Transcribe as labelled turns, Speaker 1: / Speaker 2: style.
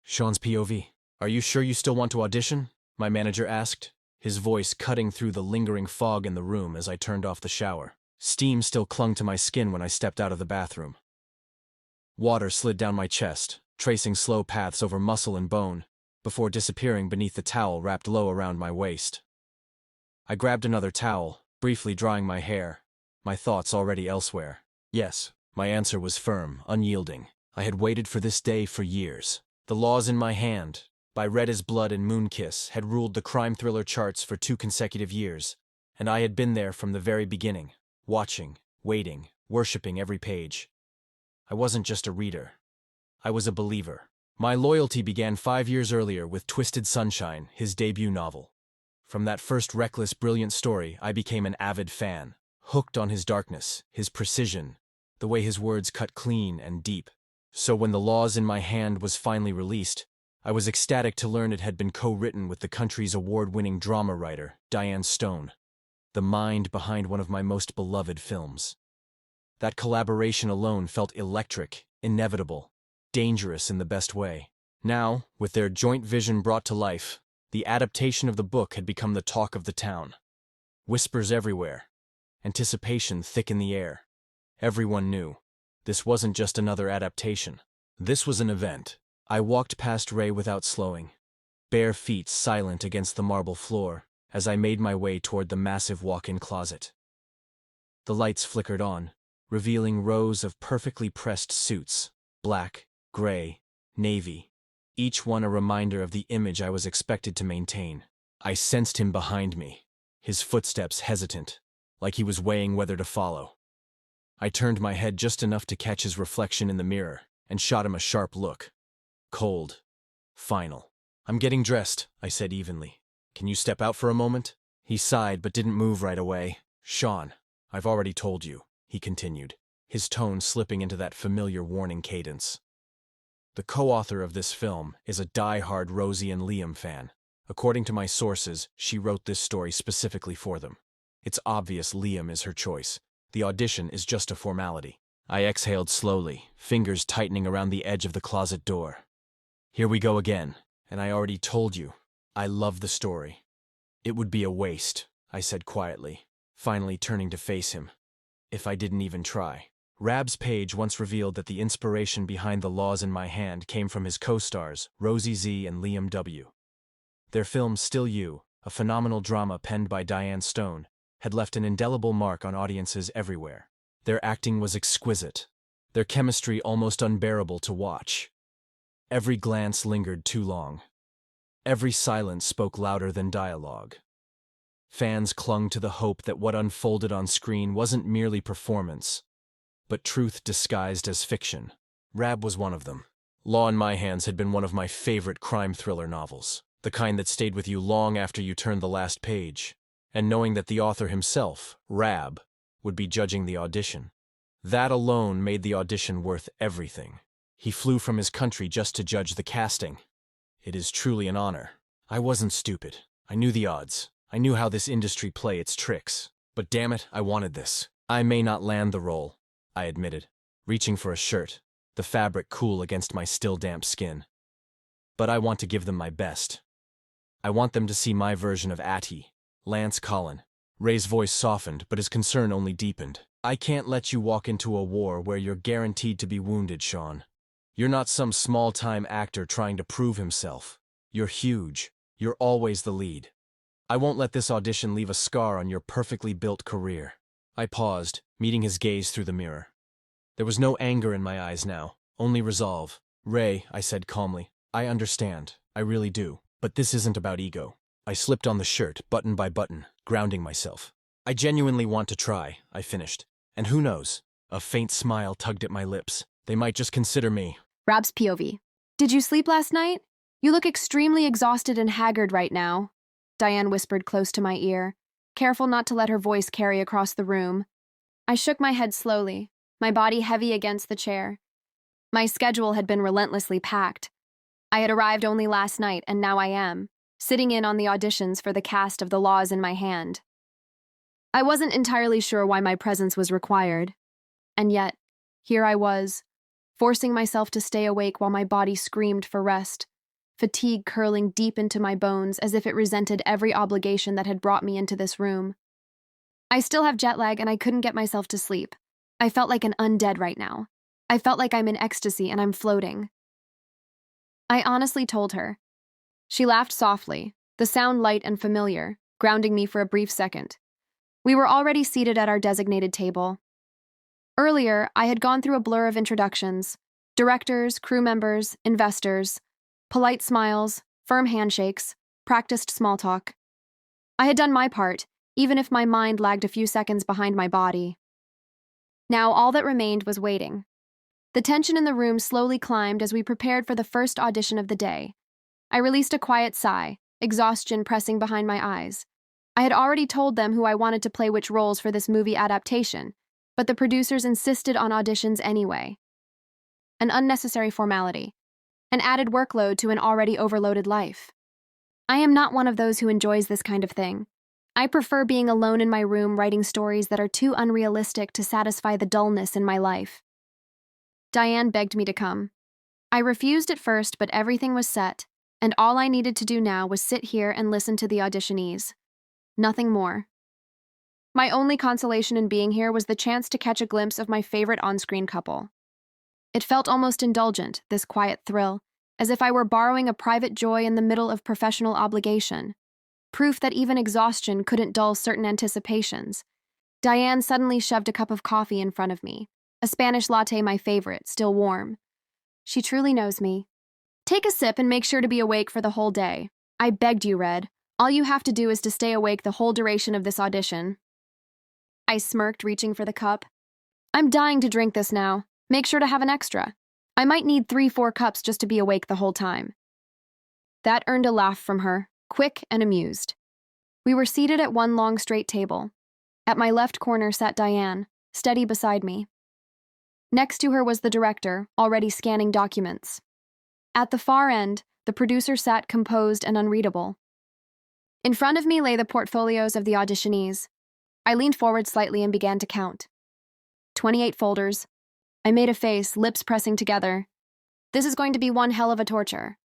Speaker 1: Sean's POV. Are you sure you still want to audition? My manager asked, his voice cutting through the lingering fog in the room as I turned off the shower. Steam still clung to my skin when I stepped out of the bathroom. Water slid down my chest, tracing slow paths over muscle and bone, before disappearing beneath the towel wrapped low around my waist. I grabbed another towel, briefly drying my hair, my thoughts already elsewhere. Yes, my answer was firm, unyielding. I had waited for this day for years. The Laws in My Hand, by Red as Blood and Moonkiss, had ruled the crime thriller charts for 2 consecutive years, and I had been there from the very beginning, watching, waiting, worshipping every page. I wasn't just a reader. I was a believer. My loyalty began 5 years earlier with Twisted Sunshine, his debut novel. From that first reckless, brilliant story, I became an avid fan, hooked on his darkness, his precision, the way his words cut clean and deep. So when The Laws in My Hand was finally released, I was ecstatic to learn it had been co-written with the country's award-winning drama writer, Diane Stone, the mind behind one of my most beloved films. That collaboration alone felt electric, inevitable, dangerous in the best way. Now, with their joint vision brought to life, the adaptation of the book had become the talk of the town. Whispers everywhere. Anticipation thick in the air. Everyone knew. This wasn't just another adaptation. This was an event. I walked past Ray without slowing, bare feet silent against the marble floor, as I made my way toward the massive walk-in closet. The lights flickered on, revealing rows of perfectly pressed suits, black, gray, navy, each one a reminder of the image I was expected to maintain. I sensed him behind me, his footsteps hesitant, like he was weighing whether to follow. I turned my head just enough to catch his reflection in the mirror and shot him a sharp look. Cold. Final. I'm getting dressed, I said evenly. Can you step out for a moment? He sighed but didn't move right away. Sean, I've already told you, he continued, his tone slipping into that familiar warning cadence. The co-author of this film is a die-hard Rosie and Liam fan. According to my sources, she wrote this story specifically for them. It's obvious Liam is her choice. The audition is just a formality. I exhaled slowly, fingers tightening around the edge of the closet door. Here we go again, and I already told you, I love the story. It would be a waste, I said quietly, finally turning to face him, if I didn't even try. RAB's page once revealed that the inspiration behind The Laws in My Hand came from his co-stars, Rosie Z and Liam W. Their film Still You, a phenomenal drama penned by Diane Stone, had left an indelible mark on audiences everywhere. Their acting was exquisite, their chemistry almost unbearable to watch. Every glance lingered too long. Every silence spoke louder than dialogue. Fans clung to the hope that what unfolded on screen wasn't merely performance, but truth disguised as fiction. RAB was one of them. Law in My Hands had been one of my favorite crime thriller novels, the kind that stayed with you long after you turned the last page, and knowing that the author himself, RAB, would be judging the audition. That alone made the audition worth everything. He flew from his country just to judge the casting. It is truly an honor. I wasn't stupid. I knew the odds. I knew how this industry play its tricks. But damn it, I wanted this. I may not land the role, I admitted, reaching for a shirt, the fabric cool against my still damp skin. But I want to give them my best. I want them to see my version of Atty, Lance Collin. Ray's voice softened, but his concern only deepened. I can't let you walk into a war where you're guaranteed to be wounded, Sean. You're not some small-time actor trying to prove himself. You're huge. You're always the lead. I won't let this audition leave a scar on your perfectly built career. I paused, meeting his gaze through the mirror. There was no anger in my eyes now, only resolve. Ray, I said calmly, I understand. I really do. But this isn't about ego. I slipped on the shirt, button by button, grounding myself. I genuinely want to try, I finished. And who knows? A faint smile tugged at my lips. They might just consider me.
Speaker 2: RAB's POV. Did you sleep last night? You look extremely exhausted and haggard right now, Diane whispered close to my ear, careful not to let her voice carry across the room. I shook my head slowly, my body heavy against the chair. My schedule had been relentlessly packed. I had arrived only last night, and now I am, sitting in on the auditions for the cast of The Laws in My Hand. I wasn't entirely sure why my presence was required, and yet, here I was, forcing myself to stay awake while my body screamed for rest. fatigue curling deep into my bones as if it resented every obligation that had brought me into this room. I still have jet lag and I couldn't get myself to sleep. I felt like an undead right now. I felt like I'm in ecstasy and I'm floating. I honestly told her. She laughed softly, the sound light and familiar, grounding me for a brief second. We were already seated at our designated table. Earlier, I had gone through a blur of introductions: directors, crew members, investors, polite smiles, firm handshakes, practiced small talk. I had done my part, even if my mind lagged a few seconds behind my body. Now all that remained was waiting. The tension in the room slowly climbed as we prepared for the first audition of the day. I released a quiet sigh, exhaustion pressing behind my eyes. I had already told them who I wanted to play which roles for this movie adaptation, but the producers insisted on auditions anyway. An unnecessary formality, an added workload to an already overloaded life. I am not one of those who enjoys this kind of thing. I prefer being alone in my room writing stories that are too unrealistic to satisfy the dullness in my life. Diane begged me to come. I refused at first, but everything was set, and all I needed to do now was sit here and listen to the auditionees. Nothing more. My only consolation in being here was the chance to catch a glimpse of my favorite on-screen couple. It felt almost indulgent, this quiet thrill, as if I were borrowing a private joy in the middle of professional obligation. Proof that even exhaustion couldn't dull certain anticipations. Diane suddenly shoved a cup of coffee in front of me, a Spanish latte my favorite, still warm. She truly knows me. Take a sip and make sure to be awake for the whole day. I begged you, Red. All you have to do is to stay awake the whole duration of this audition. I smirked, reaching for the cup. I'm dying to drink this now. Make sure to have an extra. I might need 3-4 cups just to be awake the whole time. That earned a laugh from her, quick and amused. We were seated at one long straight table. At my left corner sat Diane, steady beside me. Next to her was the director, already scanning documents. At the far end, the producer sat composed and unreadable. In front of me lay the portfolios of the auditionees. I leaned forward slightly and began to count. 28 folders. I made a face, lips pressing together. This is going to be one hell of a torture.